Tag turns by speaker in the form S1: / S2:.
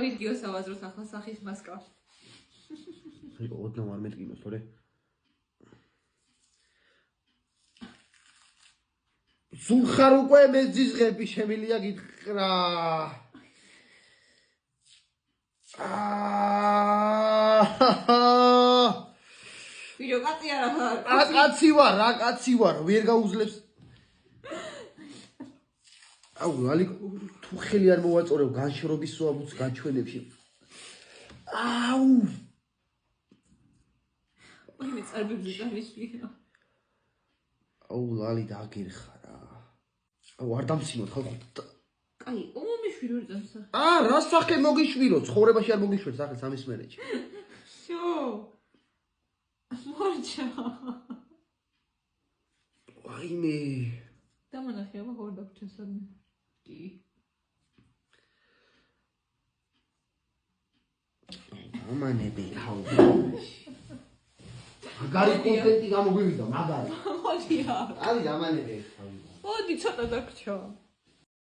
S1: ვიდეო სავაზროს ახლა სახის მასკა.
S2: ოდნავ არ მეტკინოს, თორე. სულ ხარ უკვე მეძიზღები შემილია გითხრა.
S1: ვიდეო კაცი არა ხარ.
S2: რა კაცი ვარ, ვერ გაუძლებს. აუ, ლალი თუ ხელი არ მოვაწორებ განშრობის სვაბუც გაჩვენებში. აუ.
S1: მე წარბებზე წავისვლიო.
S2: აუ, ლალი დაგერხა რა. აუ, არ დამცინოთ ხალხო.
S1: კაი, მომიშვირო წამსა.
S2: რა სახე მოგიშვირო, ცხოვრებაში არ მოგიშვირო სახე სამისმერეთში.
S1: შო. მორჩა.
S2: ვაიმე.
S1: დამანახე აბა ხوار დაგჩასადნე. კი.
S2: ამანები ხავ. მაგარი კონტენტი გამოგვივიდა, მაგარი.
S1: მოდია.
S2: არის ამანები.
S1: მოდი ცოტა დაგჩა.